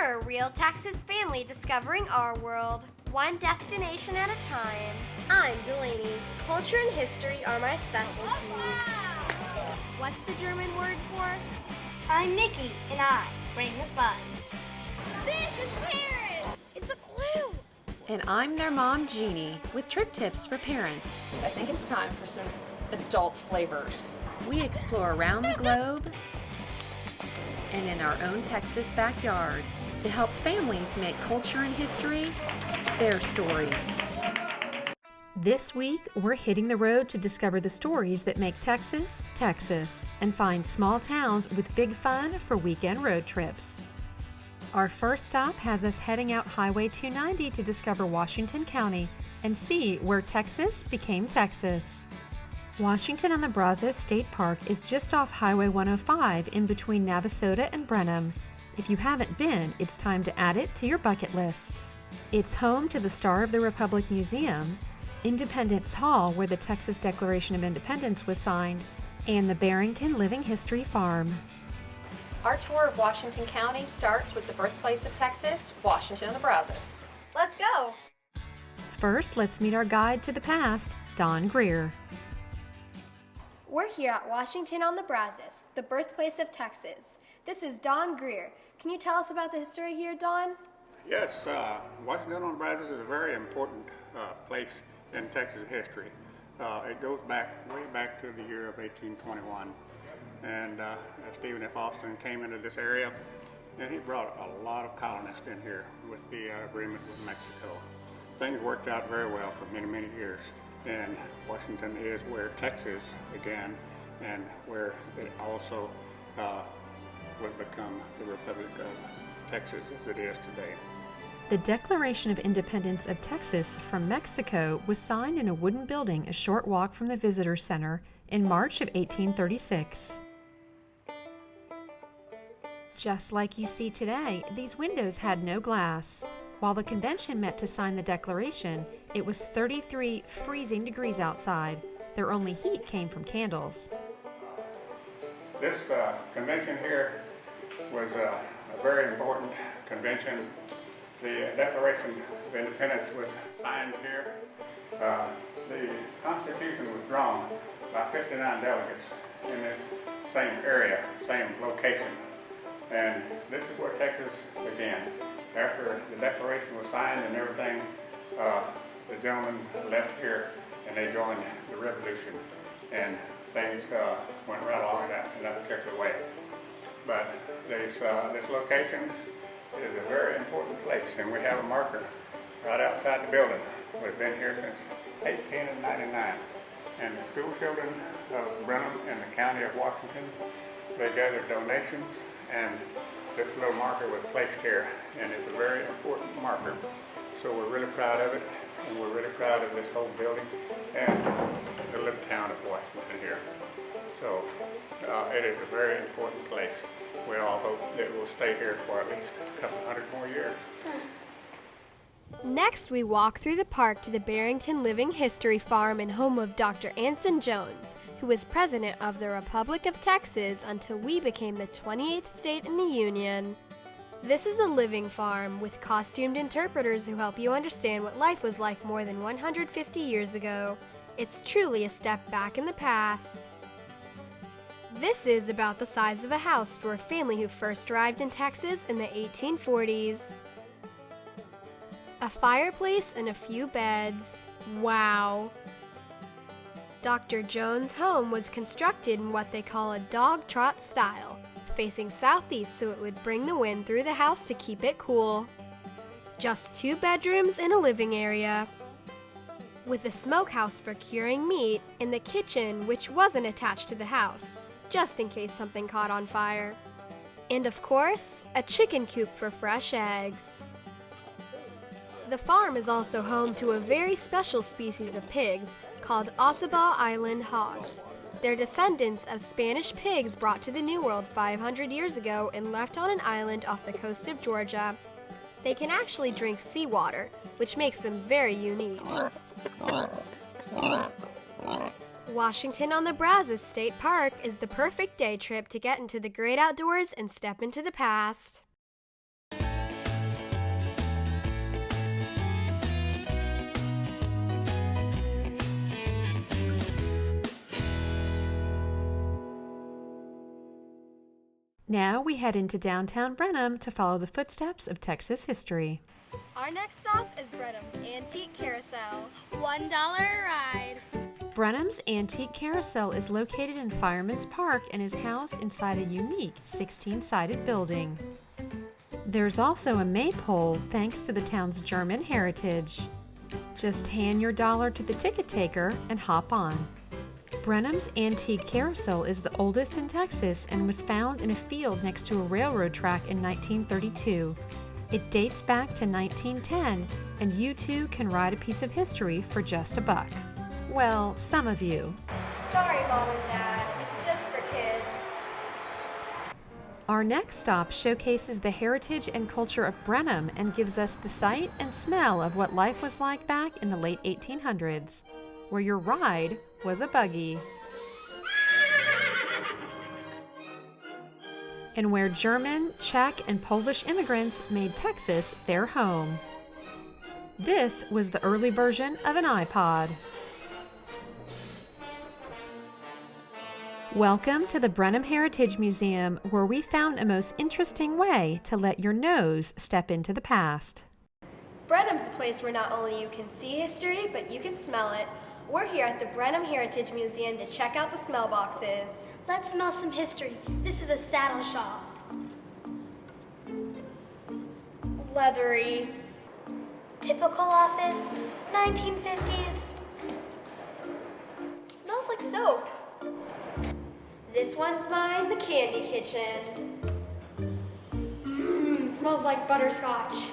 We're a real Texas family discovering our world, one destination at a time. I'm Delaney. Culture and history are my specialties. What's the German word for? I'm Nikki, and I bring the fun. This is Paris! It's a clue! And I'm their mom, Jeannie, with trip tips for parents. I think it's time for some adult flavors. We explore around the globe and in our own Texas backyard to help families make culture and history their story. This week, we're hitting the road to discover the stories that make Texas, Texas, and find small towns with big fun for weekend road trips. Our first stop has us heading out Highway 290 to discover Washington County and see where Texas became Texas. Washington on the Brazos State Park is just off Highway 105 in between Navasota and Brenham. If you haven't been, it's time to add it to your bucket list. It's home to the Star of the Republic Museum, Independence Hall where the Texas Declaration of Independence was signed, and the Barrington Living History Farm. Our tour of Washington County starts with the birthplace of Texas, Washington on the Brazos. Let's go! First, let's meet our guide to the past, Don Greer. We're here at Washington on the Brazos, the birthplace of Texas. This is Don Greer. Can you tell us about the history here, Don? Yes, Washington on the Brazos is a very important place in Texas history. It goes way back to the year of 1821. And Stephen F. Austin came into this area, and he brought a lot of colonists in here with the agreement with Mexico. Things worked out very well for many, many years. And Washington is where Texas began and where it also would become the Republic of Texas as it is today. The Declaration of Independence of Texas from Mexico was signed in a wooden building a short walk from the Visitor Center in March of 1836. Just like you see today, these windows had no glass. While the convention met to sign the Declaration, it was 33 freezing degrees outside. Their only heat came from candles. This convention here was a very important convention. The Declaration of Independence was signed here. The Constitution was drawn by 59 delegates in this same area, same location. And this is where Texas began. After the Declaration was signed and everything, the gentlemen left here and they joined the Revolution. And things went right along in that particular way. But this location is a very important place, and we have a marker right outside the building. We've been here since 1899. And the school children of Brenham and the county of Washington, they gathered donations, and this little marker was placed here, and it's a very important marker. So we're really proud of it, and we're really proud of this whole building and the little town of Washington here. So it is a very important place. We all hope that it will stay here for at least a couple hundred more years. Next, we walk through the park to the Barrington Living History Farm and home of Dr. Anson Jones, who was president of the Republic of Texas until we became the 28th state in the Union. This is a living farm with costumed interpreters who help you understand what life was like more than 150 years ago. It's truly a step back in the past. This is about the size of a house for a family who first arrived in Texas in the 1840s. A fireplace and a few beds. Wow! Dr. Jones' home was constructed in what they call a dog trot style, facing southeast so it would bring the wind through the house to keep it cool. Just 2 bedrooms and a living area, with a smokehouse for curing meat and the kitchen, which wasn't attached to the house, just in case something caught on fire. And of course, a chicken coop for fresh eggs. The farm is also home to a very special species of pigs called Ossabaw Island hogs. They're descendants of Spanish pigs brought to the New World 500 years ago and left on an island off the coast of Georgia. They can actually drink seawater, which makes them very unique. Washington on the Brazos State Park is the perfect day trip to get into the great outdoors and step into the past. Now we head into downtown Brenham to follow the footsteps of Texas history. Our next stop is Brenham's Antique Carousel. $1 a ride. Brenham's Antique Carousel is located in Fireman's Park and is housed inside a unique 16-sided building. There's also a maypole thanks to the town's German heritage. Just hand your dollar to the ticket taker and hop on. Brenham's Antique Carousel is the oldest in Texas and was found in a field next to a railroad track in 1932. It dates back to 1910, and you too can ride a piece of history for just $1. Well, some of you. Sorry, Mom and Dad, it's just for kids. Our next stop showcases the heritage and culture of Brenham and gives us the sight and smell of what life was like back in the late 1800s, where your ride was a buggy. And where German, Czech, and Polish immigrants made Texas their home. This was the early version of an iPod. Welcome to the Brenham Heritage Museum, where we found a most interesting way to let your nose step into the past. Brenham's a place where not only you can see history, but you can smell it. We're here at the Brenham Heritage Museum to check out the smell boxes. Let's smell some history. This is a saddle shop. Leathery. Typical office, 1950s. Smells like soap. This one's mine, the candy kitchen. Smells like butterscotch.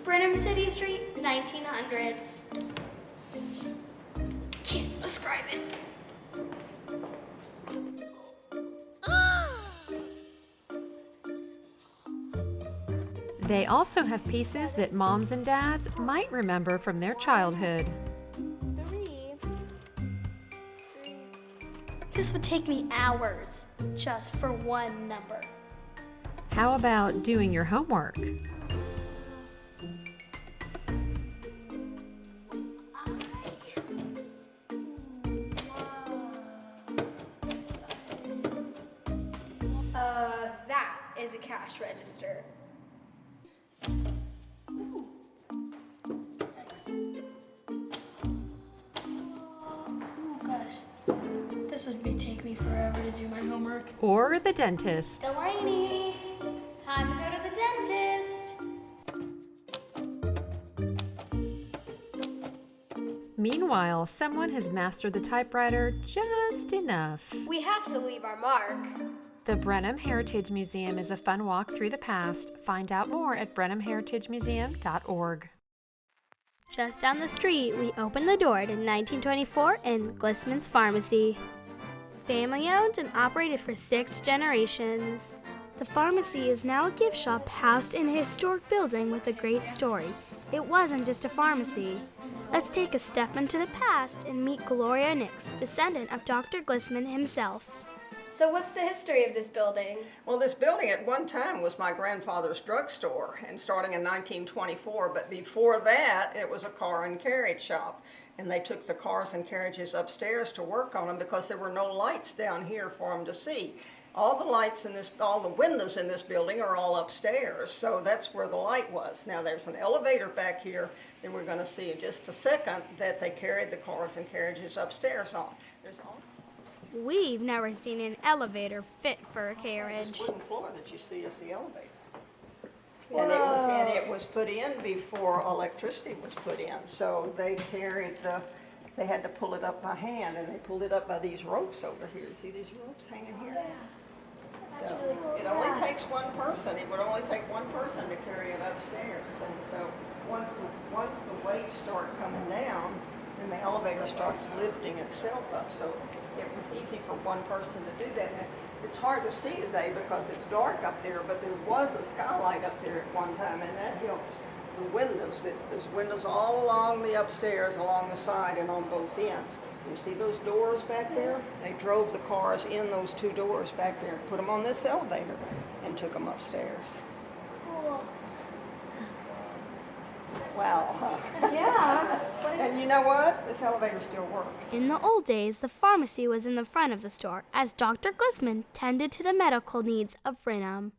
Brenham City Street, 1900s. Can't describe it. They also have pieces that moms and dads might remember from their childhood. This would take me hours just for one number. How about doing your homework? That is a cash register. Oh gosh, this would take me forever to do my homework. Or the dentist? Delaney, time to go to the dentist. Meanwhile, someone has mastered the typewriter just enough. We have to leave our mark. The Brenham Heritage Museum is a fun walk through the past. Find out more at brenhamheritagemuseum.org. Just down the street, we opened the door to 1924 in Glissman's Pharmacy. Family owned and operated for 6 generations. The pharmacy is now a gift shop housed in a historic building with a great story. It wasn't just a pharmacy. Let's take a step into the past and meet Gloria Nix, descendant of Dr. Glissman himself. So what's the history of this building? Well, this building at one time was my grandfather's drugstore, and starting in 1924, but before that, it was a car and carriage shop. And they took the cars and carriages upstairs to work on them because there were no lights down here for them to see. All the lights in this, all the windows in this building are all upstairs, so that's where the light was. Now there's an elevator back here that we're going to see in just a second that they carried the cars and carriages upstairs on. There's also We've never seen an elevator fit for a this carriage. wooden floor that you see is the elevator. And it was put in before electricity was put in, so they they had to pull it up by hand, and they pulled it up by these ropes over here. See these ropes hanging here? So it only takes one person. It would only take one person to carry it upstairs, and so once the weights start coming down, then the elevator starts lifting itself up. So it was easy for one person to do that. And it's hard to see today because it's dark up there, but there was a skylight up there at one time, and that helped the windows. There's windows all along the upstairs, along the side, and on both ends. You see those doors back there? They drove the cars in those 2 doors back there, put them on this elevator, and took them upstairs. Wow, huh? Yeah. And you know what? This elevator still works. In the old days, the pharmacy was in the front of the store as Dr. Glissman tended to the medical needs of Brenham.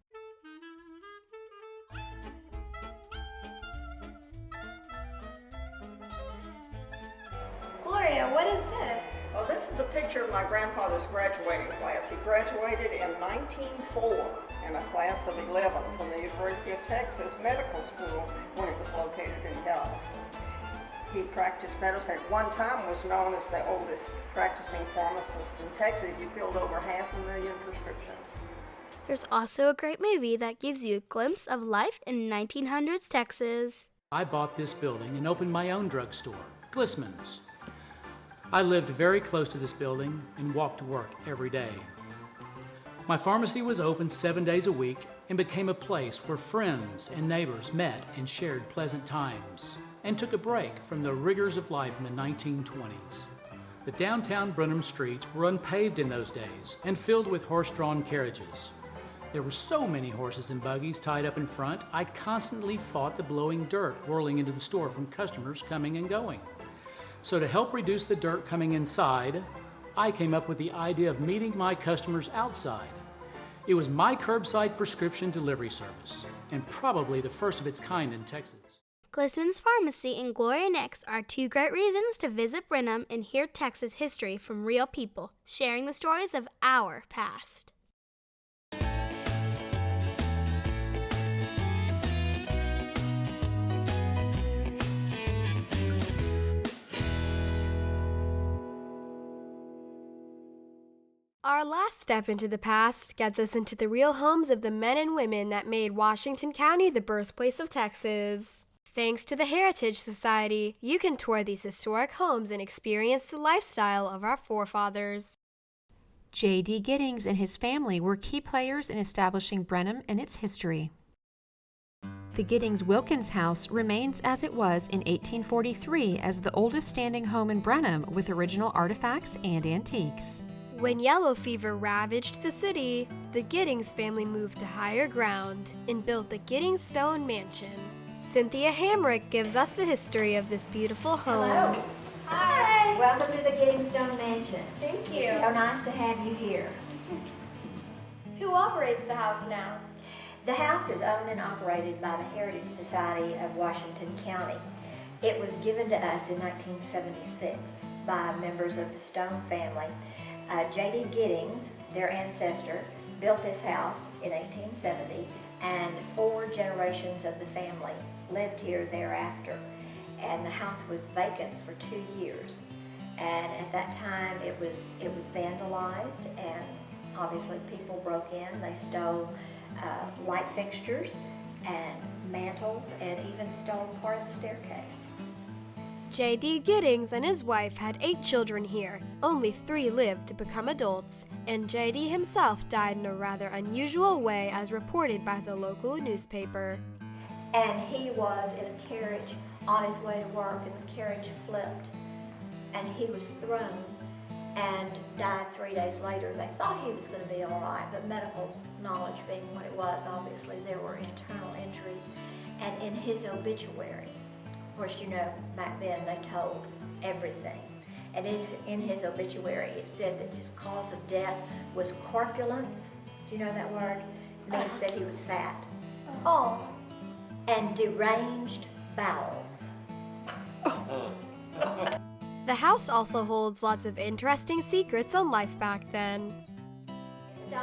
Gloria, what is this? Well, this is a picture of my grandfather's graduating class. He graduated in 1904 in a class of 11 from the University of Texas Medical School when it was located in Galveston. He practiced medicine. At one time was known as the oldest practicing pharmacist in Texas. He filled over 500,000 prescriptions. There's also a great movie that gives you a glimpse of life in 1900s Texas. I bought this building and opened my own drugstore, Glissman's. I lived very close to this building and walked to work every day. My pharmacy was open 7 days a week and became a place where friends and neighbors met and shared pleasant times and took a break from the rigors of life in the 1920s. The downtown Brenham streets were unpaved in those days and filled with horse-drawn carriages. There were so many horses and buggies tied up in front, I constantly fought the blowing dirt whirling into the store from customers coming and going. So to help reduce the dirt coming inside, I came up with the idea of meeting my customers outside. It was my curbside prescription delivery service, and probably the first of its kind in Texas. Glissman's Pharmacy and Gloria Next are two great reasons to visit Brenham and hear Texas history from real people, sharing the stories of our past. Our last step into the past gets us into the real homes of the men and women that made Washington County the birthplace of Texas. Thanks to the Heritage Society, you can tour these historic homes and experience the lifestyle of our forefathers. J.D. Giddings and his family were key players in establishing Brenham and its history. The Giddings-Wilkins house remains as it was in 1843 as the oldest standing home in Brenham with original artifacts and antiques. When yellow fever ravaged the city, the Giddings family moved to higher ground and built the Giddings Stone Mansion. Cynthia Hamrick gives us the history of this beautiful home. Hello. Hi. Welcome to the Giddings Stone Mansion. Thank you. So nice to have you here. Who operates the house now? The house is owned and operated by the Heritage Society of Washington County. It was given to us in 1976 by members of the Stone family. J.D. Giddings, their ancestor, built this house in 1870, and 4 generations of the family lived here thereafter. And the house was vacant for 2 years. And at that time, it was vandalized, and obviously people broke in. They stole light fixtures and mantles, and even stole part of the staircase. J.D. Giddings and his wife had 8 children here. Only 3 lived to become adults, and J.D. himself died in a rather unusual way as reported by the local newspaper. And he was in a carriage on his way to work, and the carriage flipped, and he was thrown and died 3 days later. They thought he was going to be all right, but medical knowledge being what it was, obviously there were internal injuries. And in his obituary, of course, you know, back then they told everything. And in his obituary, it said that his cause of death was corpulence. Do you know that word? It means that he was fat. Oh. And deranged bowels. The house also holds lots of interesting secrets on life back then. The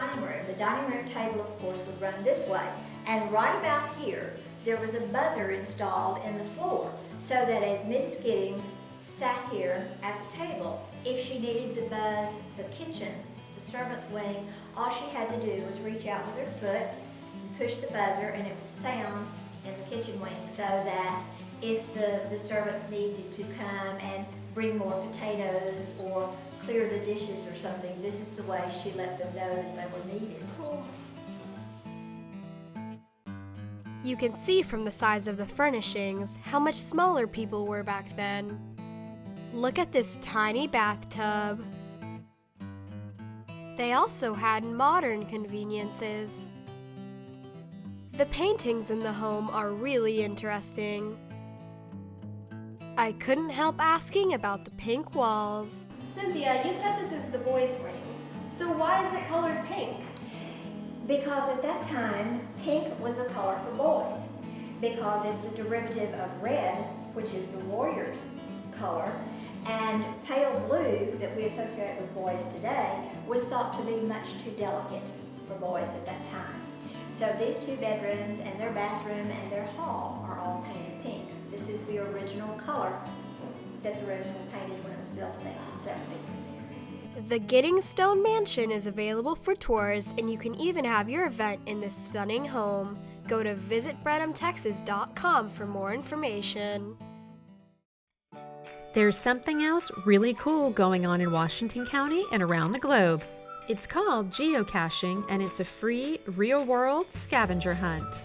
dining room table, of course, would run this way. And right about here, there was a buzzer installed in the floor, so that as Mrs. Giddings sat here at the table, if she needed to buzz the kitchen, the servants' wing, all she had to do was reach out with her foot and push the buzzer, and it would sound in the kitchen wing, so that if the servants needed to come and bring more potatoes or clear the dishes or something, this is the way she let them know that they were needed. You can see from the size of the furnishings how much smaller people were back then. Look at this tiny bathtub. They also had modern conveniences. The paintings in the home are really interesting. I couldn't help asking about the pink walls. Cynthia, you said this is the boys' wing. So why is it colored pink? Because at that time, pink was a color for boys, because it's a derivative of red, which is the warrior's color, and pale blue that we associate with boys today was thought to be much too delicate for boys at that time. So these two bedrooms and their bathroom and their hall are all painted pink. This is the original color that the rooms were painted when it was built in 1870. The Giddings Stone Mansion is available for tours, and you can even have your event in this stunning home. Go to visitbrenhamtexas.com for more information. There's something else really cool going on in Washington County and around the globe. It's called geocaching, and it's a free, real-world scavenger hunt.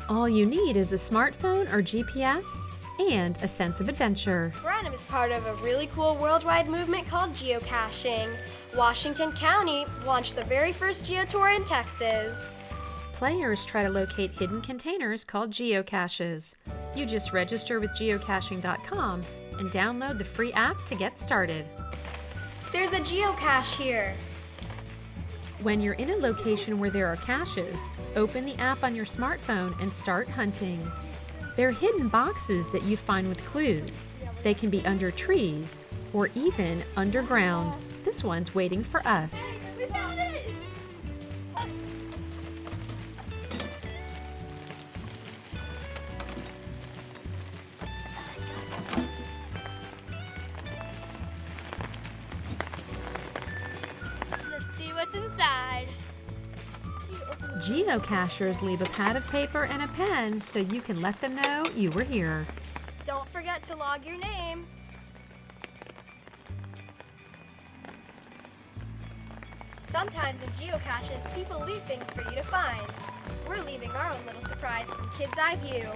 All you need is a smartphone or GPS and a sense of adventure. Brenham is part of a really cool worldwide movement called geocaching. Washington County launched the very first geotour in Texas. Players try to locate hidden containers called geocaches. You just register with geocaching.com and download the free app to get started. There's a geocache here. When you're in a location where there are caches, open the app on your smartphone and start hunting. They're hidden boxes that you find with clues. They can be under trees or even underground. This one's waiting for us. We found it! Let's see what's inside. Geocachers leave a pad of paper and a pen so you can let them know you were here. Don't forget to log your name. Sometimes in geocaches, people leave things for you to find. We're leaving our own little surprise from Kid's Eye View.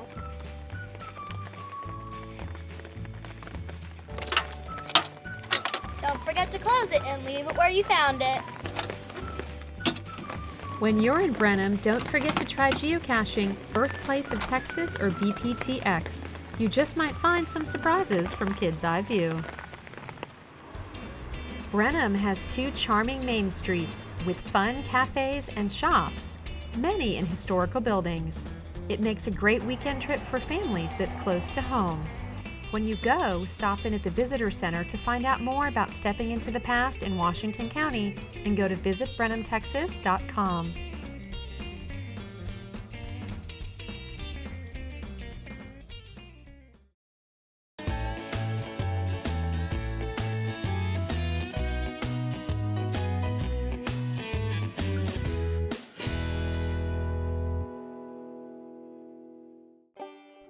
Don't forget to close it and leave it where you found it. When you're in Brenham, don't forget to try geocaching Birthplace of Texas or BPTX. You just might find some surprises from Kid's Eye View. Brenham has two charming main streets with fun cafes and shops, many in historical buildings. It makes a great weekend trip for families that's close to home. When you go, stop in at the Visitor Center to find out more about stepping into the past in Washington County and go to visitbrenhamtexas.com.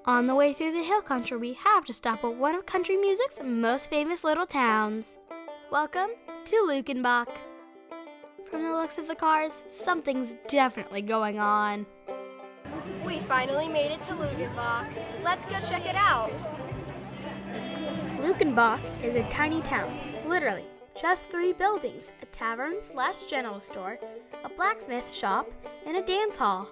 On the way through the hill country, we have to stop at one of country music's most famous little towns. Welcome to Luckenbach. From the looks of the cars, something's definitely going on. We finally made it to Luckenbach. Let's go check it out. Luckenbach is a tiny town, literally just 3 buildings, a tavern/general store, a blacksmith shop, and a dance hall.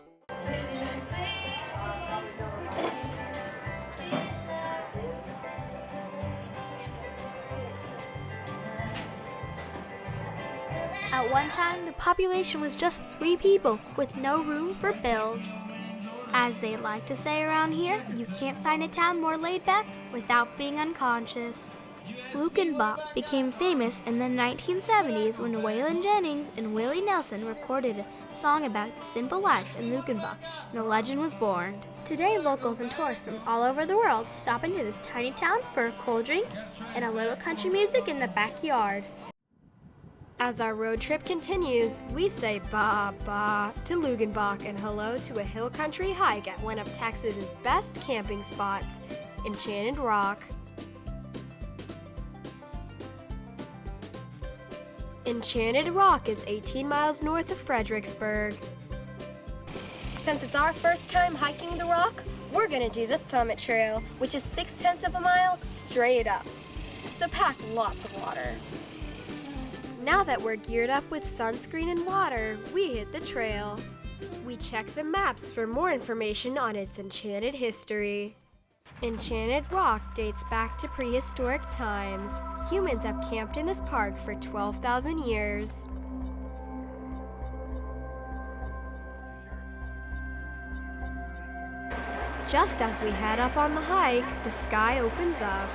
At one time, the population was just 3 people with no room for bills. As they like to say around here, you can't find a town more laid back without being unconscious. Luckenbach became famous in the 1970s when Waylon Jennings and Willie Nelson recorded a song about the simple life in Luckenbach, and a legend was born. Today, locals and tourists from all over the world stop into this tiny town for a cold drink and a little country music in the backyard. As our road trip continues, we say ba-ba to Luckenbach and hello to a hill country hike at one of Texas's best camping spots, Enchanted Rock. Enchanted Rock is 18 miles north of Fredericksburg. Since it's our first time hiking the rock, we're gonna do the Summit Trail, which is 0.6 of a mile straight up. So pack lots of water. Now that we're geared up with sunscreen and water, we hit the trail. We check the maps for more information on its enchanted history. Enchanted Rock dates back to prehistoric times. Humans have camped in this park for 12,000 years. Just as we head up on the hike, the sky opens up.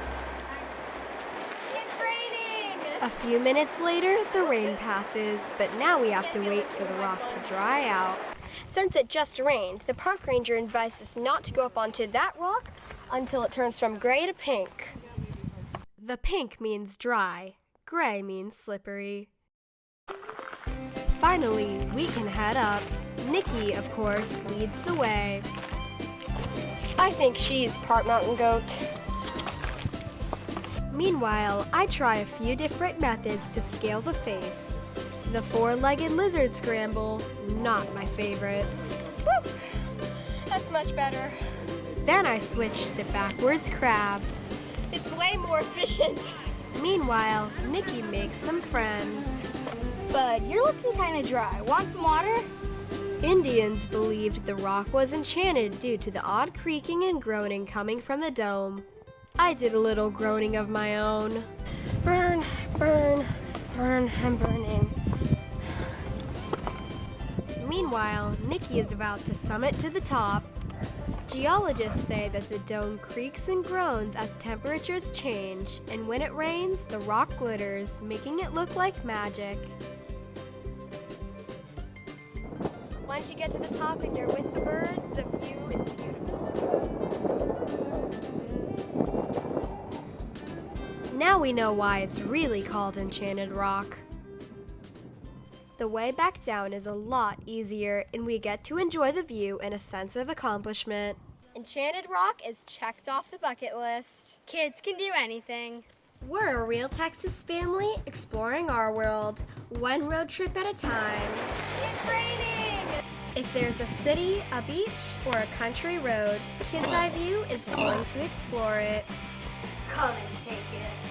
It's raining! A few minutes later, the rain passes, but now we have to wait for the rock to dry out. Since it just rained, the park ranger advised us not to go up onto that rock until it turns from gray to pink. The pink means dry, gray means slippery. Finally, we can head up. Nikki, of course, leads the way. I think she's part mountain goat. Meanwhile, I try a few different methods to scale the face. The four-legged lizard scramble, not my favorite. Woo! That's much better. Then I switch to backwards crab. It's way more efficient. Meanwhile, Nikki makes some friends. Bud, you're looking kind of dry. Want some water? Indians believed the rock was enchanted due to the odd creaking and groaning coming from the dome. I did a little groaning of my own. Burn, burn, burn, I'm burning. Meanwhile, Nikki is about to summit to the top. Geologists say that the dome creaks and groans as temperatures change, and when it rains, the rock glitters, making it look like magic. Once you get to the top and you're with the birds, the view is beautiful. Now we know why it's really called Enchanted Rock. The way back down is a lot easier, and we get to enjoy the view and a sense of accomplishment. Enchanted Rock is checked off the bucket list. Kids can do anything. We're a real Texas family exploring our world, one road trip at a time. It's raining! If there's a city, a beach, or a country road, Kids Eye View is going to explore it. Come and take it.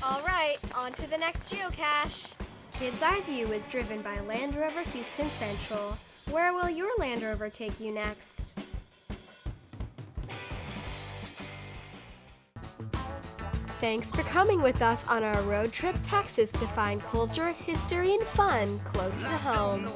All right, on to the next geocache. Kids Eye View is driven by Land Rover Houston Central. Where will your Land Rover take you next? Thanks for coming with us on our road trip Texas to find culture, history, and fun close to home.